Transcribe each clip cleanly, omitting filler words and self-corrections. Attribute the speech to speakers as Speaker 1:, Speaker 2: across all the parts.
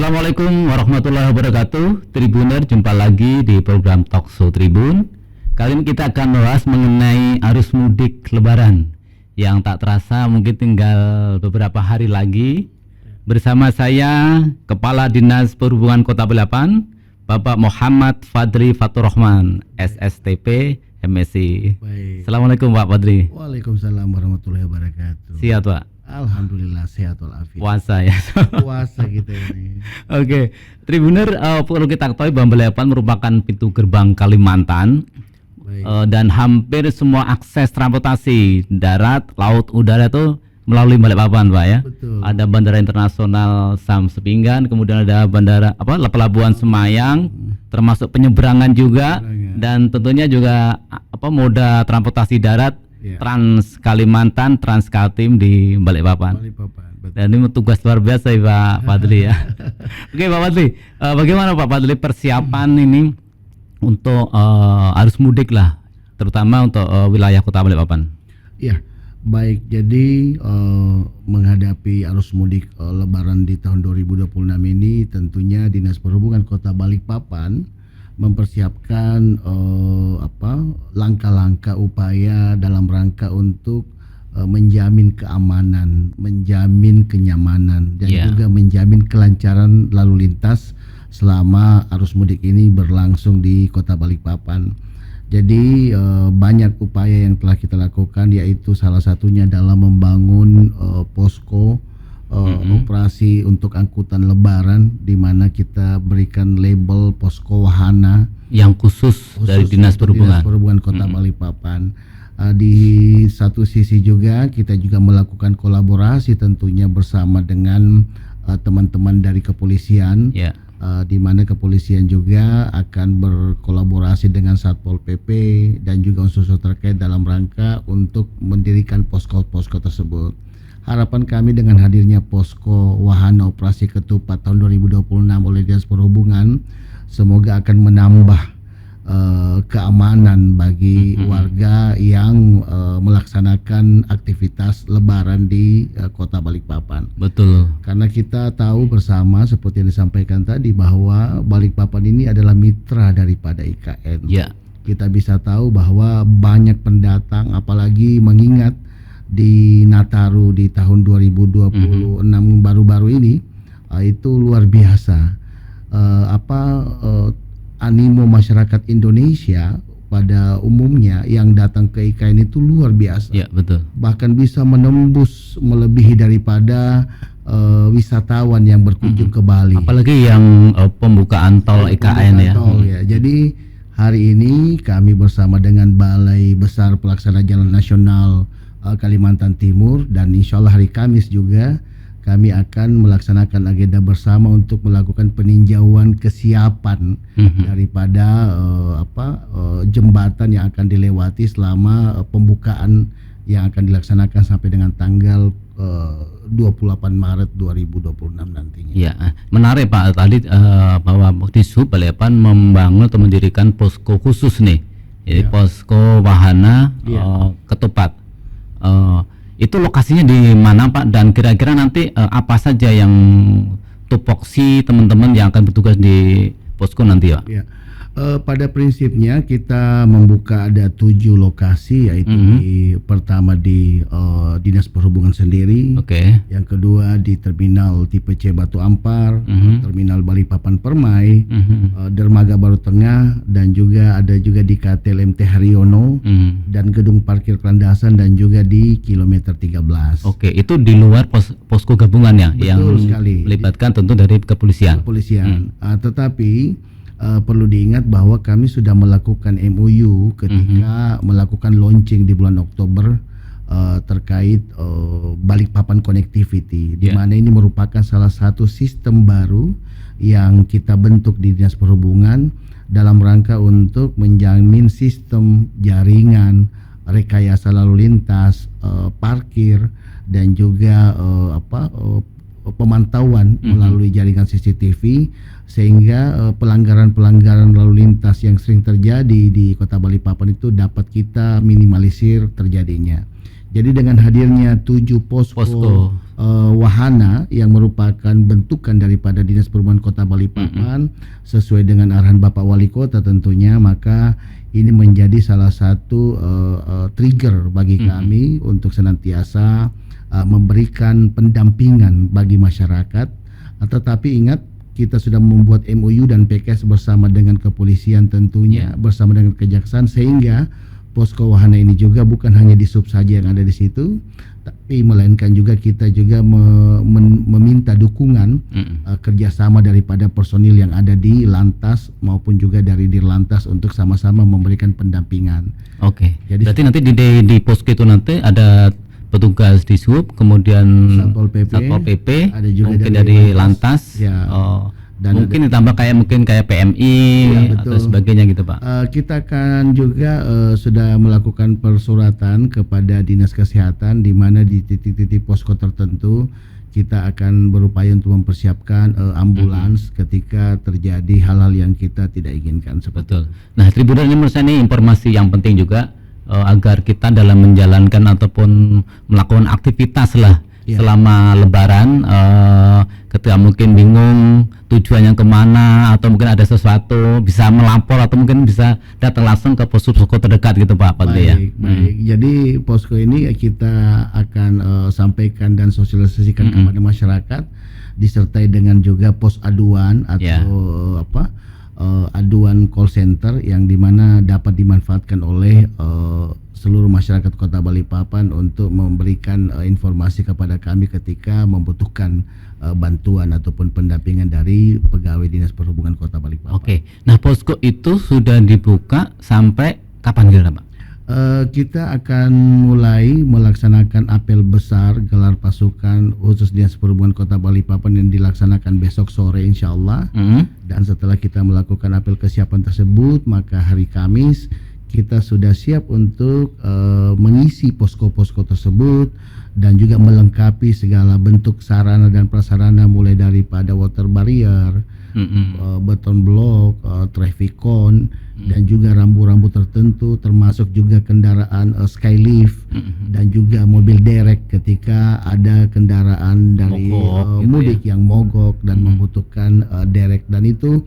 Speaker 1: Assalamualaikum warahmatullahi wabarakatuh. Tribuner, jumpa lagi di program Talkshow Tribun. Kali ini kita akan membahas mengenai arus mudik Lebaran yang tak terasa mungkin tinggal beberapa hari lagi. Bersama saya Kepala Dinas Perhubungan Kota Balikpapan, Bapak Muhammad Fadli Faturrahman, SSTP MSI.
Speaker 2: Baik.
Speaker 1: Assalamualaikum Pak Fadli.
Speaker 2: Waalaikumsalam warahmatullahi wabarakatuh.
Speaker 1: Sihat Pak?
Speaker 2: Alhamdulillah sehat walafiat.
Speaker 1: Puasa ya.
Speaker 2: Puasa kita ini.
Speaker 1: Oke, Tribuner, perlu kita ketahui bahwa Balikpapan merupakan pintu gerbang Kalimantan.
Speaker 2: Baik.
Speaker 1: Dan hampir semua akses transportasi darat, laut, udara itu melalui Balikpapan, Pak ya.
Speaker 2: Betul.
Speaker 1: Ada Bandara Internasional Sam Sepinggan, kemudian ada bandara Pelabuhan Semayang, termasuk penyeberangan juga, dan tentunya juga moda transportasi darat
Speaker 2: Ya.
Speaker 1: Trans Kalimantan, Trans Kaltim di Balikpapan.
Speaker 2: Balikpapan. Betul.
Speaker 1: Dan ini tugas luar biasa ya Pak Fadli ya. Oke Pak Fadli, bagaimana Pak Fadli persiapan ini untuk arus mudik lah, terutama untuk wilayah Kota Balikpapan?
Speaker 2: Iya, baik. Jadi menghadapi arus mudik Lebaran di tahun 2026 ini, tentunya Dinas Perhubungan Kota Balikpapan mempersiapkan langkah-langkah upaya dalam rangka untuk menjamin keamanan, menjamin kenyamanan, dan juga menjamin kelancaran lalu lintas selama arus mudik ini berlangsung di Kota Balikpapan. Jadi banyak upaya yang telah kita lakukan, yaitu salah satunya adalah membangun posko operasi untuk angkutan Lebaran, di mana kita berikan label posko wahana
Speaker 1: yang khusus dari Dinas Perhubungan
Speaker 2: Kota Balikpapan. Di satu sisi juga kita juga melakukan kolaborasi tentunya bersama dengan teman-teman dari kepolisian, di mana kepolisian juga akan berkolaborasi dengan Satpol PP dan juga unsur-unsur terkait dalam rangka untuk mendirikan posko-posko tersebut. Harapan kami dengan hadirnya posko wahana operasi ketupat tahun 2026 oleh Dinas Perhubungan, semoga akan menambah keamanan bagi warga yang melaksanakan aktivitas Lebaran di Kota Balikpapan.
Speaker 1: Betul.
Speaker 2: Karena kita tahu bersama seperti yang disampaikan tadi bahwa Balikpapan ini adalah mitra daripada IKN.
Speaker 1: Ya.
Speaker 2: Kita bisa tahu bahwa banyak pendatang, apalagi mengingat di Nataru di tahun 2026 baru-baru ini, itu luar biasa. Animo masyarakat Indonesia pada umumnya yang datang ke IKN itu luar biasa.
Speaker 1: Ya, betul.
Speaker 2: Bahkan bisa menembus melebihi daripada wisatawan yang berkunjung ke Bali.
Speaker 1: Apalagi yang pembukaan tol IKN ya.
Speaker 2: Tol, ya. Jadi hari ini kami bersama dengan Balai Besar Pelaksana Jalan Nasional Kalimantan Timur, dan insya Allah hari Kamis juga kami akan melaksanakan agenda bersama untuk melakukan peninjauan kesiapan daripada jembatan yang akan dilewati selama pembukaan yang akan dilaksanakan sampai dengan tanggal 28 Maret 2026 nantinya.
Speaker 1: Ya, menarik Pak tadi bahwa Dishub Balikpapan membangun atau mendirikan posko khusus nih, jadi posko wahana ketupat. Itu lokasinya di mana Pak, dan kira-kira nanti apa saja yang tupoksi teman-teman yang akan bertugas di posko nanti Pak? Ya.
Speaker 2: Pada prinsipnya kita membuka ada 7 lokasi, yaitu pertama di Dinas Perhubungan sendiri, yang kedua di Terminal Tipe C Batu Ampar, Terminal Balikpapan Permai, Dermaga Baru Tengah, dan juga ada juga di KTL MT Haryono, dan gedung parkir landasan, dan juga di kilometer 13.
Speaker 1: Oke, itu di luar posko gabungan ya.
Speaker 2: Betul
Speaker 1: yang
Speaker 2: sekali.
Speaker 1: Melibatkan tentu dari kepolisian.
Speaker 2: Tetapi perlu diingat bahwa kami sudah melakukan MOU ketika melakukan launching di bulan Oktober terkait Balikpapan Connectivity, di mana ini merupakan salah satu sistem baru yang kita bentuk di Dinas Perhubungan dalam rangka untuk menjamin sistem jaringan, rekayasa lalu lintas, parkir, dan juga pemantauan melalui jaringan CCTV, sehingga pelanggaran-pelanggaran lalu lintas yang sering terjadi di Kota Balikpapan itu dapat kita minimalisir terjadinya. Jadi dengan hadirnya 7 posko. Wahana yang merupakan bentukan daripada Dinas Perhubungan Kota Balikpapan sesuai dengan arahan Bapak Wali Kota tentunya, maka ini menjadi salah satu trigger bagi kami untuk senantiasa memberikan pendampingan bagi masyarakat. Tetapi ingat, kita sudah membuat MOU dan PKS bersama dengan kepolisian tentunya, bersama dengan kejaksaan, sehingga posko wahana ini juga bukan hanya di sub saja yang ada di situ, tapi melainkan juga kita juga meminta dukungan kerjasama daripada personil yang ada di Lantas maupun juga dari Dirlantas untuk sama-sama memberikan pendampingan.
Speaker 1: Oke. Jadi berarti nanti di posko itu nanti ada petugas di sub, kemudian Satpol PP,
Speaker 2: ada juga
Speaker 1: mungkin dari Lantas.
Speaker 2: Ya.
Speaker 1: Dan mungkin ditambah kayak PMI atau sebagainya gitu Pak.
Speaker 2: Kita akan juga sudah melakukan persuratan kepada Dinas Kesehatan, di mana di titik-titik posko tertentu kita akan berupaya untuk mempersiapkan ambulans ketika terjadi hal-hal yang kita tidak inginkan.
Speaker 1: Betul. Nah, Tribunan, ini menurut saya ini informasi yang penting juga agar kita dalam menjalankan ataupun melakukan aktivitas lah selama Lebaran, ketika mungkin bingung tujuannya kemana atau mungkin ada sesuatu, bisa melapor atau mungkin bisa datang langsung ke posko terdekat gitu Pak Fadli ya.
Speaker 2: Baik. Jadi posko ini kita akan sampaikan dan sosialisasikan kepada masyarakat, disertai dengan juga pos aduan atau aduan call center yang dimana dapat dimanfaatkan oleh seluruh masyarakat Kota Balikpapan untuk memberikan informasi kepada kami ketika membutuhkan bantuan ataupun pendampingan dari pegawai Dinas Perhubungan Kota Balikpapan.
Speaker 1: Oke. Nah, posko itu sudah dibuka sampai kapan kira Pak?
Speaker 2: Kita akan mulai melaksanakan apel besar gelar pasukan khusus Dinas Perhubungan Kota Balikpapan yang dilaksanakan besok sore insya Allah. Dan setelah kita melakukan apel kesiapan tersebut, maka hari Kamis kita sudah siap untuk mengisi posko-posko tersebut dan juga melengkapi segala bentuk sarana dan prasarana, mulai daripada water barrier, beton block, traffic cone, dan juga rambu-rambu tertentu, termasuk juga kendaraan skylift dan juga mobil derek ketika ada kendaraan dari mudik yang mogok dan membutuhkan derek, dan itu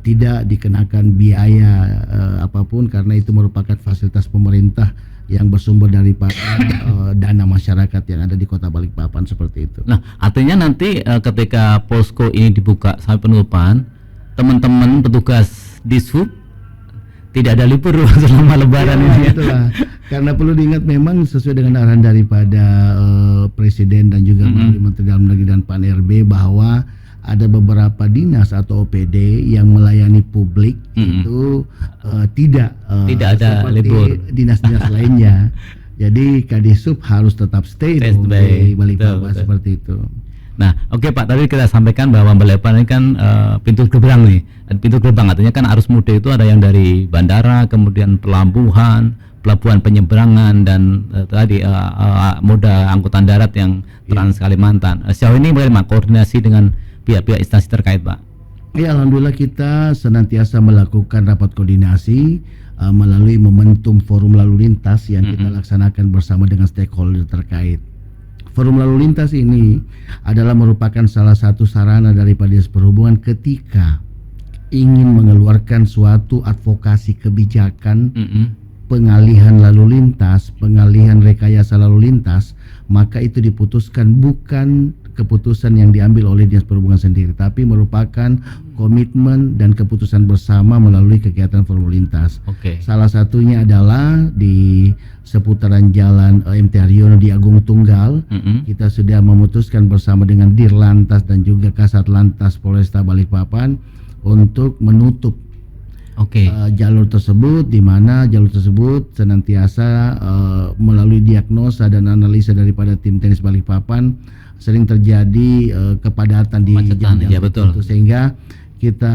Speaker 2: tidak dikenakan biaya apapun karena itu merupakan fasilitas pemerintah yang bersumber daripada dana masyarakat yang ada di Kota Balikpapan, seperti itu.
Speaker 1: Nah, artinya nanti ketika posko ini dibuka sampai penutupan, teman-teman petugas di sub tidak ada libur selama Lebaran ini.
Speaker 2: Itulah. Karena perlu diingat memang sesuai dengan arahan daripada Presiden dan juga melalui Menteri Dalam Negeri dan Pan RB bahwa ada beberapa dinas atau OPD yang melayani publik itu tidak
Speaker 1: ada libur
Speaker 2: dinas-dinas lainnya. Jadi Kadisub harus tetap stay di Balikpapan, seperti itu.
Speaker 1: Nah, oke Pak, tadi kita sampaikan bahwa Balikpapan ini kan pintu gerbang nih. Pintu gerbang artinya kan arus mudik itu ada yang dari bandara, kemudian pelabuhan penyeberangan, dan tadi moda angkutan darat yang Trans Kalimantan. Sejauh ini bagaimana koordinasi dengan pihak-pihak instansi terkait Pak?
Speaker 2: Ya, alhamdulillah kita senantiasa melakukan rapat koordinasi melalui momentum forum lalu lintas yang kita laksanakan bersama dengan stakeholder terkait. Forum lalu lintas ini adalah merupakan salah satu sarana daripada Dinas Perhubungan ketika ingin mengeluarkan suatu advokasi kebijakan pengalihan lalu lintas, pengalihan rekayasa lalu lintas, maka itu diputuskan bukan keputusan yang diambil oleh Dinas Perhubungan sendiri, tapi merupakan komitmen dan keputusan bersama melalui kegiatan forum lalu lintas. Salah satunya adalah di seputaran jalan MT Haryono di Agung Tunggal. Kita sudah memutuskan bersama dengan Dirlantas dan juga Kasat Lantas Polresta Balikpapan untuk menutup jalur tersebut, di mana jalur tersebut senantiasa melalui diagnosa dan analisa daripada tim teknis Balikpapan sering terjadi kepadatan di jalan tertentu, sehingga kita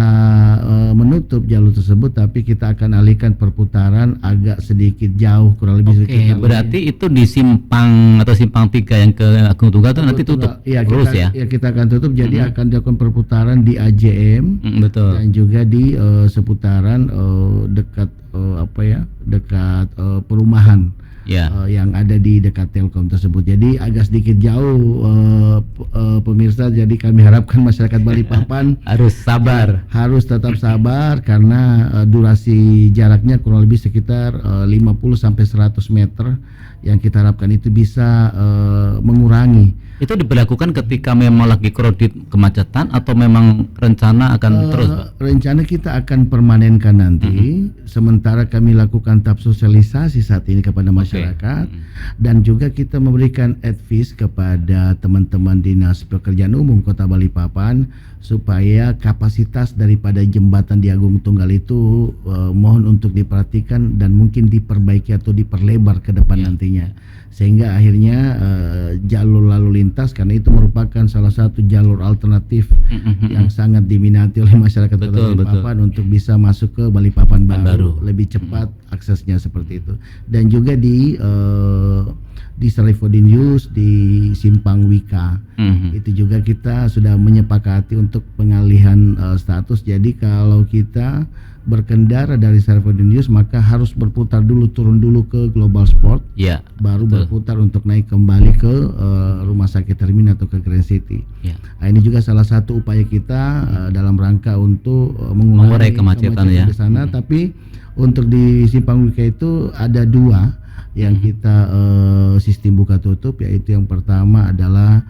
Speaker 2: menutup jalur tersebut, tapi kita akan alihkan perputaran agak sedikit jauh, kurang lebih sedikit.
Speaker 1: Berarti itu di simpang atau simpang 3 yang ke Agung Tunggal itu nanti tutup terus ya?
Speaker 2: Ya, kita akan tutup, jadi akan dilakukan perputaran di AJM dan juga di seputaran dekat dekat perumahan yang ada di dekat Telkom tersebut. Jadi agak sedikit jauh pemirsa. Jadi kami harapkan masyarakat Balikpapan harus tetap sabar karena durasi jaraknya kurang lebih sekitar 50 sampai 100 meter yang kita harapkan itu bisa mengurangi.
Speaker 1: Itu diberlakukan ketika memang lagi kredit kemacetan atau memang rencana akan terus, Pak?
Speaker 2: Rencana kita akan permanenkan nanti, sementara kami lakukan tahap sosialisasi saat ini kepada masyarakat, dan juga kita memberikan advice kepada teman-teman Dinas Pekerjaan Umum Kota Balikpapan supaya kapasitas daripada jembatan di Agung Tunggal itu mohon untuk diperhatikan dan mungkin diperbaiki atau diperlebar ke depan nantinya, sehingga akhirnya jalur lalu lintas, karena itu merupakan salah satu jalur alternatif yang sangat diminati oleh masyarakat Kota Balikpapan untuk bisa masuk ke Balikpapan baru. Lebih cepat aksesnya seperti itu. Dan juga di Sarifudin Yus di Simpang Wika itu juga kita sudah menyepakati untuk pengalihan status. Jadi kalau kita berkendara dari Sarifudin Yus maka harus berputar dulu, turun dulu ke Global Sport, baru berputar untuk naik kembali ke Rumah Sakit Termin atau ke Grand City. Nah, ini juga salah satu upaya kita dalam rangka untuk mengurangi kemacetan di sana. Tapi untuk di Simpang Wika itu ada dua yang kita sistem buka tutup, yaitu yang pertama adalah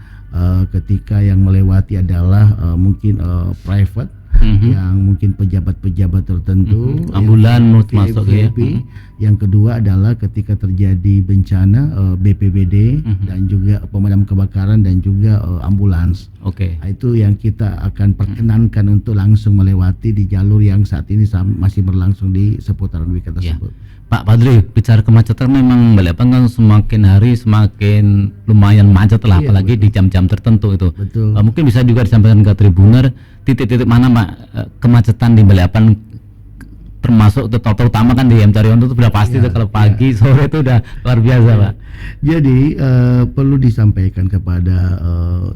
Speaker 2: ketika yang melewati adalah mungkin private, yang mungkin pejabat-pejabat tertentu,
Speaker 1: ambulan masuk
Speaker 2: VIP. Yang kedua adalah ketika terjadi bencana BPBD dan juga pemadam kebakaran dan juga ambulans. Nah, itu yang kita akan perkenankan untuk langsung melewati di jalur yang saat ini masih berlangsung di seputaran Wika tersebut.
Speaker 1: Pak Padri, bicara kemacetan memang Balikpapan kan semakin hari semakin lumayan macet lah, apalagi di jam-jam tertentu itu. Mungkin bisa juga disampaikan ke Tribuner titik-titik mana Pak kemacetan di Balikpapan, termasuk terutama kan di M Carionto itu sudah pasti kalau pagi sore itu udah luar biasa Pak.
Speaker 2: Jadi perlu disampaikan kepada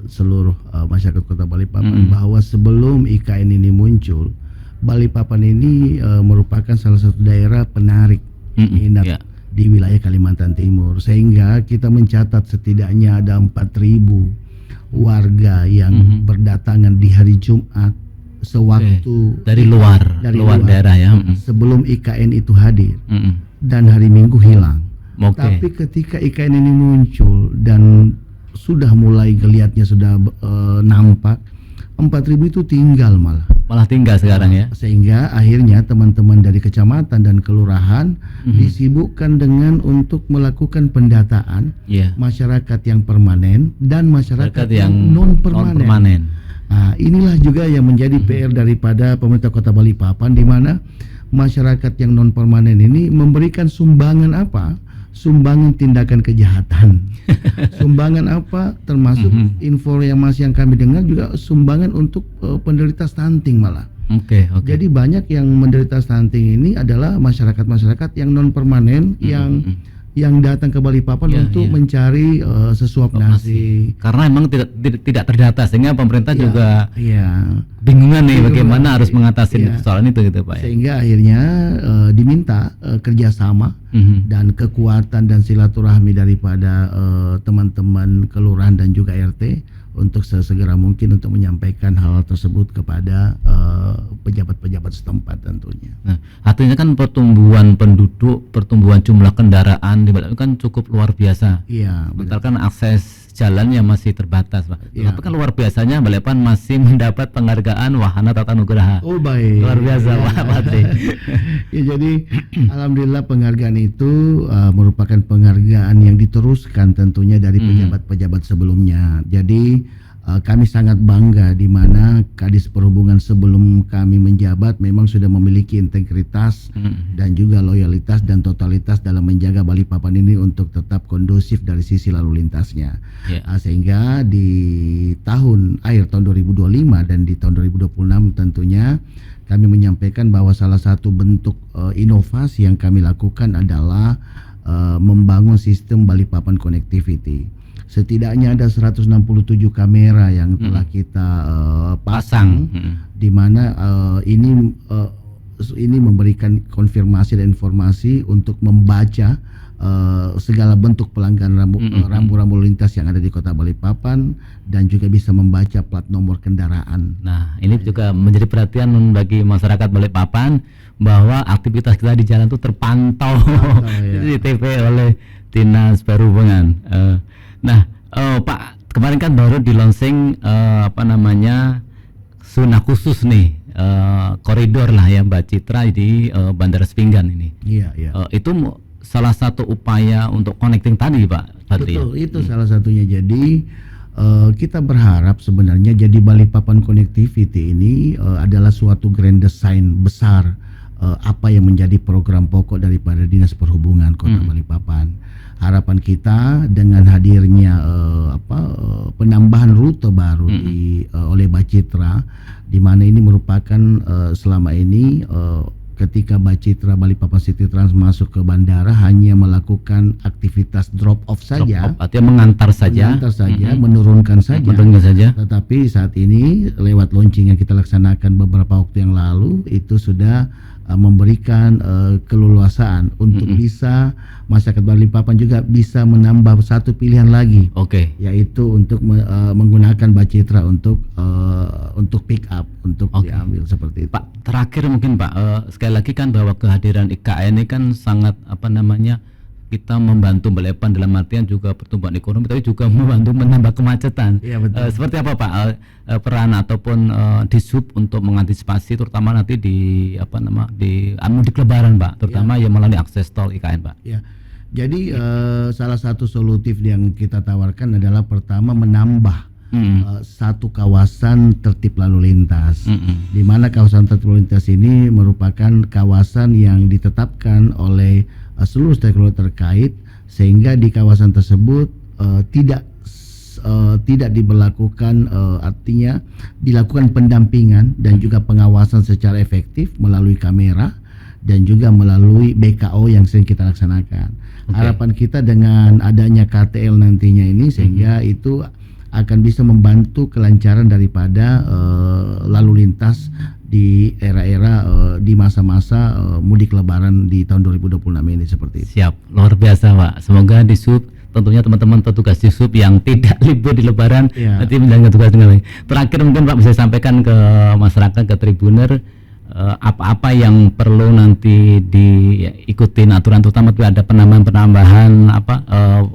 Speaker 2: seluruh masyarakat Kota Balikpapan bahwa sebelum IKN ini muncul, Balikpapan ini merupakan salah satu daerah penarik minat di wilayah Kalimantan Timur, sehingga kita mencatat setidaknya ada 4.000 warga yang berdatangan di hari Jumat sewaktu
Speaker 1: dari luar daerah
Speaker 2: sebelum IKN itu hadir, dan hari Minggu hilang. Tapi ketika IKN ini muncul dan sudah mulai geliatnya sudah nampak, 4.000 itu malah tinggal sekarang ya. Sehingga akhirnya teman-teman dari kecamatan dan kelurahan disibukkan dengan untuk melakukan pendataan masyarakat yang permanen dan masyarakat yang non permanen. Nah, inilah juga yang menjadi PR daripada pemerintah Kota Balikpapan, di mana masyarakat yang non permanen ini memberikan sumbangan apa? Sumbangan tindakan kejahatan. Sumbangan apa? Termasuk informasi yang kami dengar juga sumbangan untuk penderita stunting malah. Jadi banyak yang menderita stunting ini adalah masyarakat-masyarakat yang non permanen yang datang ke Balikpapan untuk mencari sesuap nasi.
Speaker 1: Karena memang tidak terdata, sehingga pemerintah juga bingungan nih bagaimana harus mengatasi persoalan itu gitu Pak.
Speaker 2: Sehingga akhirnya diminta kerjasama dan kekuatan dan silaturahmi daripada teman-teman kelurahan dan juga RT untuk sesegera mungkin untuk menyampaikan hal tersebut kepada pejabat-pejabat setempat tentunya.
Speaker 1: Nah, artinya kan pertumbuhan penduduk, pertumbuhan jumlah kendaraan di Balikpapan kan cukup luar biasa. Betul kan akses jalan yang masih terbatas Pak. Tapi kan luar biasanya Balikpapan masih mendapat penghargaan Wahana Tata Nugraha.
Speaker 2: Baik.
Speaker 1: Luar biasa Pak Patri.
Speaker 2: Jadi alhamdulillah penghargaan itu merupakan penghargaan yang diteruskan tentunya dari pejabat-pejabat sebelumnya. Jadi kami sangat bangga di mana Kadis Perhubungan sebelum kami menjabat memang sudah memiliki integritas dan juga loyalitas dan totalitas dalam menjaga Balikpapan ini untuk tetap kondusif dari sisi lalu lintasnya. Sehingga di akhir tahun 2025 dan di tahun 2026 tentunya kami menyampaikan bahwa salah satu bentuk inovasi yang kami lakukan adalah membangun sistem Balikpapan Connectivity. Setidaknya ada 167 kamera yang telah kita pasang, di mana ini memberikan konfirmasi dan informasi untuk membaca segala bentuk pelanggaran rambu-rambu lintas yang ada di Kota Balikpapan dan juga bisa membaca plat nomor kendaraan.
Speaker 1: Nah, ini juga menjadi perhatian bagi masyarakat Balikpapan bahwa aktivitas kita di jalan itu terpantau CCTV oleh Dinas Perhubungan. Pak, kemarin kan baru di launching zona khusus nih, koridor lah ya Mbak Citra di Bandara Sepinggan ini.
Speaker 2: Iya.
Speaker 1: Itu salah satu upaya untuk connecting tadi Pak.
Speaker 2: Betul, itu salah satunya. Jadi kita berharap sebenarnya jadi Balikpapan Connectivity ini adalah suatu grand design besar apa yang menjadi program pokok daripada Dinas Perhubungan Kota Balikpapan. Harapan kita dengan hadirnya penambahan rute baru oleh Bacitra, di mana ini merupakan selama ini ketika Bacitra Balikpapan City Trans masuk ke bandara hanya melakukan aktivitas drop off saja,
Speaker 1: artinya mengantar saja,
Speaker 2: menurunkan saja.
Speaker 1: Tetapi
Speaker 2: saat ini lewat launching yang kita laksanakan beberapa waktu yang lalu itu sudah memberikan keleluasaan untuk bisa masyarakat Balikpapan juga bisa menambah satu pilihan lagi, yaitu untuk menggunakan Bacitra untuk pick up, untuk diambil seperti itu.
Speaker 1: Pak, terakhir mungkin Pak, sekali lagi kan bahwa kehadiran IKN ini kan sangat kita membantu Balikpapan dalam artian juga pertumbuhan ekonomi, tapi juga membantu menambah kemacetan.
Speaker 2: Iya, betul.
Speaker 1: Seperti apa Pak peran ataupun Dishub untuk mengantisipasi terutama nanti di mudik Lebaran Pak, terutama yang melalui akses tol IKN Pak.
Speaker 2: Ya. Jadi salah satu solutif yang kita tawarkan adalah pertama menambah satu kawasan tertib lalu lintas, di mana kawasan tertib lalu lintas ini merupakan kawasan yang ditetapkan oleh seluruh stakeholder terkait, sehingga di kawasan tersebut tidak diberlakukan, artinya dilakukan pendampingan dan juga pengawasan secara efektif melalui kamera dan juga melalui BKO yang sering kita laksanakan. Harapan kita dengan adanya KTL nantinya ini sehingga itu akan bisa membantu kelancaran daripada lalu lintas di era-era di masa-masa mudik Lebaran di tahun 2026 ini seperti itu.
Speaker 1: Siap, luar biasa Pak. Semoga Dishub, tentunya teman-teman petugas Dishub yang tidak libur di Lebaran nanti menjalankan tugas dengan baik. Terakhir mungkin Pak bisa sampaikan ke masyarakat, ke Tribuner, apa-apa yang perlu nanti diikutin aturan, terutama ada penambahan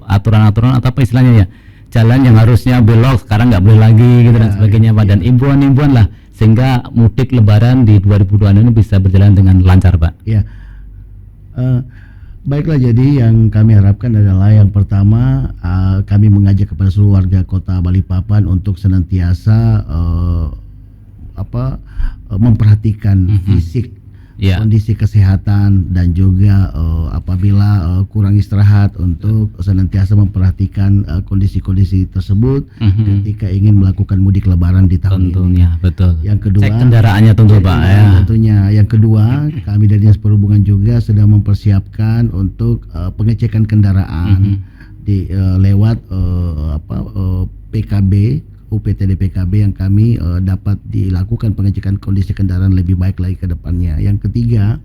Speaker 1: aturan-aturan atau apa istilahnya ya, jalan yang harusnya belok sekarang nggak boleh lagi gitu dan sebagainya Pak, dan imbuan-imbuan lah sehingga mudik Lebaran di 2022 ini bisa berjalan dengan lancar Pak.
Speaker 2: Ya, baiklah, jadi yang kami harapkan adalah yang pertama kami mengajak kepada seluruh warga Kota Balikpapan untuk senantiasa memperhatikan fisik, kondisi kesehatan, dan juga apabila kurang istirahat untuk senantiasa memperhatikan kondisi-kondisi tersebut ketika ingin melakukan mudik Lebaran di tahun ini.
Speaker 1: Betul.
Speaker 2: Yang kedua,
Speaker 1: cek kendaraannya tentu Pak ya.
Speaker 2: Tentunya. Yang kedua, kami dari Dinas Perhubungan juga sedang mempersiapkan untuk pengecekan kendaraan lewat PKB, UPTD PKB yang kami dapat dilakukan pengecekan kondisi kendaraan lebih baik lagi ke depannya. Yang ketiga,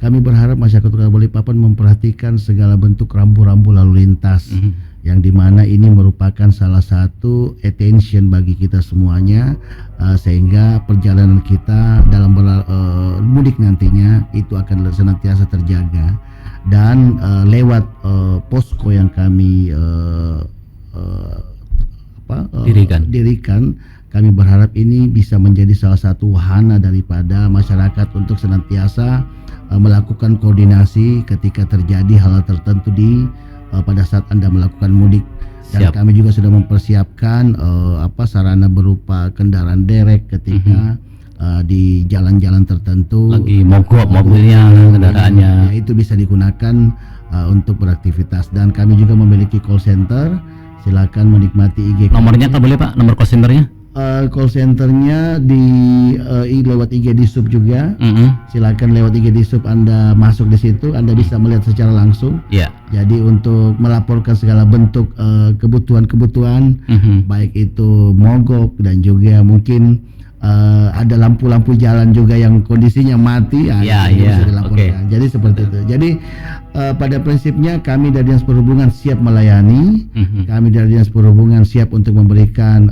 Speaker 2: kami berharap masyarakat Kota Balikpapan memperhatikan segala bentuk rambu-rambu lalu lintas, yang dimana ini merupakan salah satu attention bagi kita semuanya, sehingga perjalanan kita dalam mudik nantinya itu akan senantiasa terjaga. Dan lewat posko yang kami dirikan, kami berharap ini bisa menjadi salah satu wahana daripada masyarakat untuk senantiasa melakukan koordinasi ketika terjadi hal tertentu pada saat Anda melakukan mudik. Dan kami juga sudah mempersiapkan sarana berupa kendaraan derek ketika di jalan-jalan tertentu
Speaker 1: lagi mogok mobilnya, kendaraannya,
Speaker 2: itu bisa digunakan untuk beraktivitas. Dan kami juga memiliki call center. Silakan menikmati IG.
Speaker 1: Nomornya kan boleh Pak, nomor call centernya?
Speaker 2: Call centernya lewat IG Dishub juga. Silakan lewat IG Dishub Anda masuk di situ, Anda bisa melihat secara langsung. Jadi untuk melaporkan segala bentuk kebutuhan-kebutuhan, baik itu mogok dan juga mungkin ada lampu-lampu jalan juga yang kondisinya mati, bisa dilaporkan. Jadi seperti itu. Jadi pada prinsipnya kami dari Dinas Perhubungan siap melayani, kami dari Dinas Perhubungan siap untuk memberikan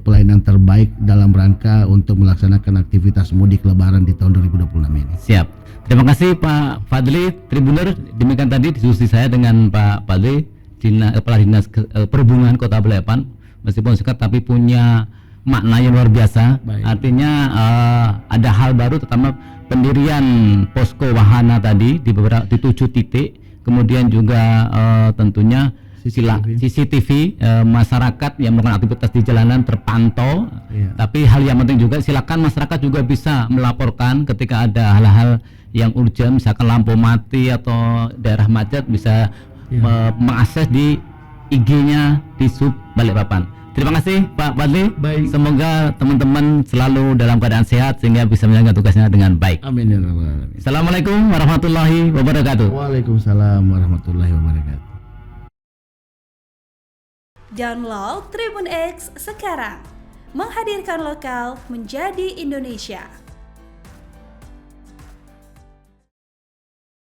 Speaker 2: pelayanan terbaik dalam rangka untuk melaksanakan aktivitas mudik Lebaran di tahun 2026 ini.
Speaker 1: Siap. Terima kasih Pak Fadli Tribuner. Demikian tadi diskusi saya dengan Pak Fadli, Kepala Dinas Perhubungan Kota Balikpapan. Meskipun singkat tapi punya makna yang luar biasa. Baik. Artinya ada hal baru, terutama pendirian posko wahana tadi di 7 titik, kemudian juga tentunya CCTV masyarakat yang melakukan aktivitas di jalanan terpantau. Tapi hal yang penting juga, silakan masyarakat juga bisa melaporkan ketika ada hal-hal yang urgent, misalkan lampu mati atau daerah macet, bisa mengakses di IG-nya di Sub Balikpapan. Terima kasih Pak Fadli. Baik. Semoga teman-teman selalu dalam keadaan sehat sehingga bisa menjalankan tugasnya dengan baik.
Speaker 2: Amin ya rabbal alamin.
Speaker 1: Assalamualaikum warahmatullahi wabarakatuh.
Speaker 2: Waalaikumsalam warahmatullahi wabarakatuh.
Speaker 3: Download Tribun X sekarang. Menghadirkan lokal menjadi Indonesia.